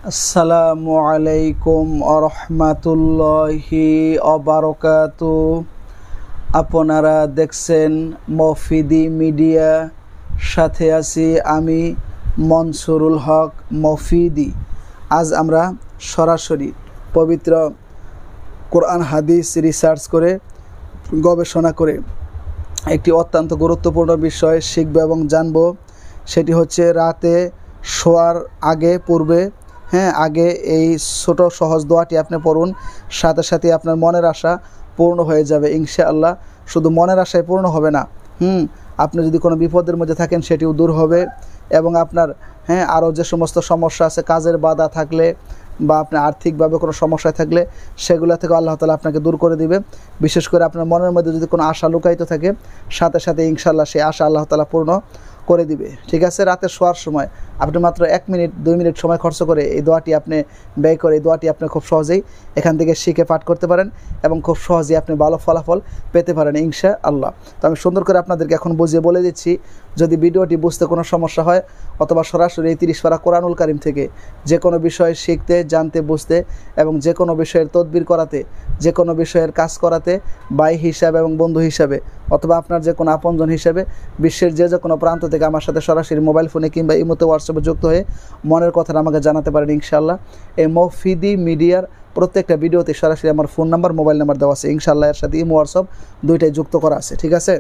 আসসালামু আলাইকুম আরহামাতুল্লাহি অবারকাতু। আপনারা দেখছেন মফিদি মিডিয়া, সাথে আছি আমি মনসুরুল হক মফিদি। আজ আমরা সরাসরি পবিত্র কোরআন হাদিস রিসার্চ করে গবেষণা করে একটি অত্যন্ত গুরুত্বপূর্ণ বিষয় শিখব এবং জানব। সেটি হচ্ছে রাতে শোয়ার পূর্বে আগে এই ছোট সহজ দোয়াটি আপনি পড়ুন, সাথে সাথে আপনার মনের আশা পূর্ণ হয়ে যাবে ইনশাআল্লাহ। শুধু মনের আশায় পূর্ণ হবে না, আপনি যদি কোনো বিপদের মধ্যে থাকেন সেটিও দূর হবে, এবং আপনার আরও যে সমস্ত সমস্যা আছে, কাজের বাধা থাকলে বা আপনি আর্থিকভাবে কোনো সমস্যায় থাকলে সেগুলো থেকে আল্লাহ তাআলা আপনাকে দূর করে দিবে। বিশেষ করে আপনার মনের মধ্যে যদি কোনো আশা লুকায়িত থাকে, সাথে সাথে ইনশাআল্লাহ সেই আশা আল্লাহ তাআলা পূর্ণ করে দিবে। ঠিক আছে, রাতে শোয়ার সময় আপনি মাত্র 1 মিনিট 2 মিনিট সময় খরচ করে এই দোয়াটি আপনি ব্যয় করে এই দোয়াটি আপনি খুব সহজেই এখান থেকে শিখে পাঠ করতে পারেন এবং খুব সহজেই আপনি ভালো ফলাফল পেতে পারেন ইনশাআল্লাহ। তো আমি সুন্দর করে আপনাদেরকে এখন বুঝিয়ে বলে দিচ্ছি। যদি ভিডিওটি বুঝতে কোনো সমস্যা হয় অথবা সরাসরি এই 30 পারা কোরআনুল কারীম থেকে যে কোনো বিষয় শিখতে, জানতে, বুঝতে এবং যে কোনো বিষয়ের তদবির করাতে, যে কোনো বিষয়ের কাজ করাতে ভাই হিসাবে এবং বন্ধু হিসাবে অথবা আপনার যে কোনো আপনজন হিসাবে বিশ্বের যে কোনো প্রান্ত থেকে আমার সাথে সরাসরি মোবাইল ফোনে কিংবা ইমোতে হোয়াটসঅ্যাপে যুক্ত হয়ে মনের কথাটা আমাকে জানাতে পারেন ইনশাআল্লাহ। এই মফিদি মিডিয়ার প্রত্যেকটা ভিডিওতে সরাসরি আমার ফোন নাম্বার, মোবাইল নাম্বার দেওয়া আছে ইনশাআল্লাহ। এর সাথে ইমো হোয়াটসঅ্যাপ দুইটাই যুক্ত করা আছে। ঠিক আছে,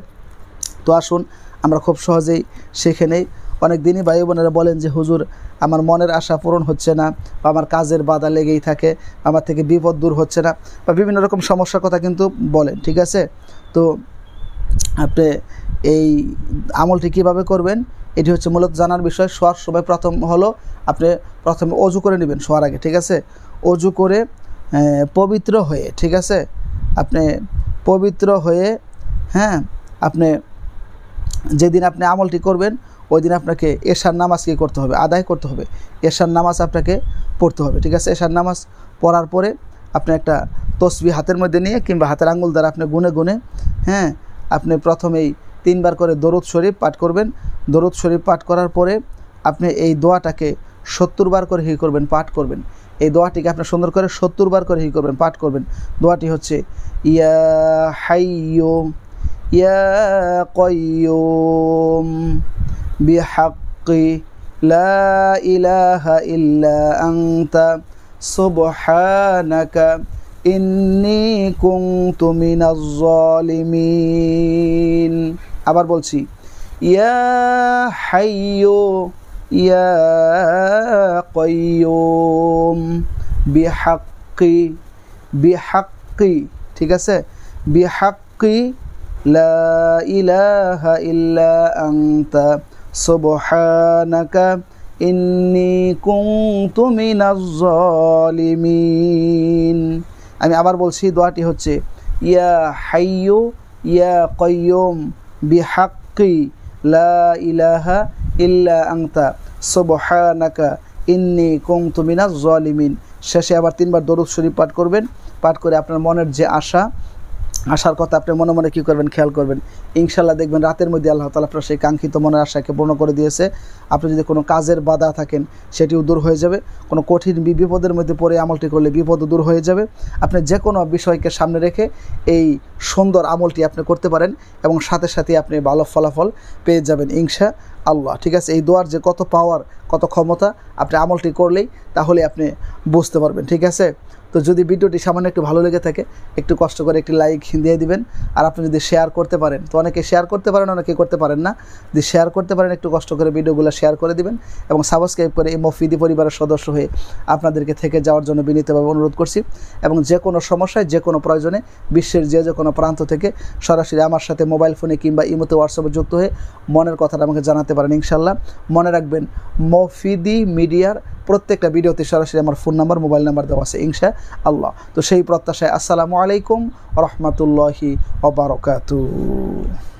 তো আসুন আমরা খুব সহজেই শিখে নেই। অনেক দিনই ভাই বোনেরা বলেন যে হুজুর আমার মনের আশা পূরণ হচ্ছে না, বা আমার কাজের বাধা লেগেই থাকে, আমার থেকে বিপদ দূর হচ্ছে না, বা বিভিন্ন রকম সমস্যার কথা কিন্তু বলেন। ঠিক আছে, তো আপনি এই আমলটি কীভাবে করবেন এটি হচ্ছে মূলত জানার বিষয়। শোয়ার সময় আপনি প্রথমে অজু করে নেবেন শোয়ার আগে। ঠিক আছে, অজু করে পবিত্র হয়ে, ঠিক আছে, আপনি পবিত্র হয়ে আপনি যেদিন আপনি আমলটি করবেন ওই দিন আপনাকে এশার নামাজ কী করতে হবে, আদায় করতে হবে। এশার নামাজ আপনাকে পড়তে হবে। ঠিক আছে, এশার নামাজ পড়ার পরে আপনি একটা তসবিহ হাতের মধ্যে নিয়ে কিংবা হাতের আঙ্গুল দ্বারা আপনি গুনে গুনে আপনি প্রথমেই 3 বার করে দরুদ শরীফ পাঠ করবেন। দরুদ শরীফ পাঠ করার পরে আপনি এই দোয়াটাকে 70 বার করে পাঠ করবেন। এই দোয়াটিকে আপনি সুন্দর করে 70 বার করে পাঠ করবেন। দোয়াটি হচ্ছে ইয়া হাইয়্যু ইয়া কাইয়্যুম বিহাক্কি লা ইলাহা ইল্লা আনতা সুবহানাকা ইন্নী কুনতু মিনাজ জালিমিন। আবার বলছি, ইয়া হাইয়্যু ইয়া কাইয়্যুম বিহাক্কি, ঠিক আছে, বিহাক্কি লা ইলাহা ইল্লা আনতা সুবহানাকা ইন্নী কুনতু মিনাজ জালিমিন। আমি আবার বলছি, দোয়াটি হচ্ছে ইয়া হাইয়্যু ইয়া কাইয়্যুম বিহাক্কি লা ইলাহা ইল্লা আনতা সুবহানাকা ইন্নী কুনতু মিনাজ জালিমিন। শেষে আবার 3 বার দরুদ শরীফ পাঠ করবেন। পাঠ করে আপনার মনের যে আশার কথা আপনি মনে মনে কী করবেন, খেয়াল করবেন। ইনশাআল্লাহ দেখবেন রাতের মধ্যে আল্লাহ তাআলা আপনার সেই কাঙ্ক্ষিত মনের আশাকে পূর্ণ করে দিয়েছে। আপনি যদি কোনো কাজের বাধা থাকেন সেটিও দূর হয়ে যাবে। কোনো কঠিন বিপদের মধ্যে পড়ে আমলটি করলে বিপদও দূর হয়ে যাবে। আপনি যে কোনো বিষয়কে সামনে রেখে এই সুন্দর আমলটি আপনি করতে পারেন এবং সাথে সাথে আপনি ভালো ফলাফল পেয়ে যাবেন ইনশাআল্লাহ। ঠিক আছে, এই দোয়ার যে কত পাওয়ার, কত ক্ষমতা আপনি আমলটি করলেই তাহলে আপনি বুঝতে পারবেন। ঠিক আছে, তো যদি ভিডিওটি সামান্য একটু ভালো লেগে থাকে একটু কষ্ট করে একটি লাইক দিয়ে দিবেন। আর আপনি যদি শেয়ার করতে পারেন, তো অনেকে শেয়ার করতে পারেন, অনেকে করতে পারেন না, যদি শেয়ার করতে পারেন একটু কষ্ট করে ভিডিওগুলো শেয়ার করে দিবেন এবং সাবস্ক্রাইব করে এই মফিদি পরিবারের সদস্য হয়ে আপনাদেরকে থেকে যাওয়ার জন্য বিনীতভাবে অনুরোধ করছি। এবং যে কোনো সমস্যায়, যে কোনো প্রয়োজনে বিশ্বের যে কোনো প্রান্ত থেকে সরাসরি আমার সাথে মোবাইল ফোনে কিংবা ইমোতে হোয়াটসঅ্যাপে যুক্ত হয়ে মনের কথাটা আমাকে জানাতে পারেন ইনশাআল্লাহ। মনে রাখবেন মফিদি মিডিয়ার প্রত্যেকটা ভিডিওতে সরাসরি আমার ফোন নাম্বার, মোবাইল নাম্বার দেওয়া আছে ইনশাআল্লাহ। তো সেই প্রত্যাশায় আসসালামু আলাইকুম ওয়া রাহমাতুল্লাহি ওয়া বারাকাতুহু।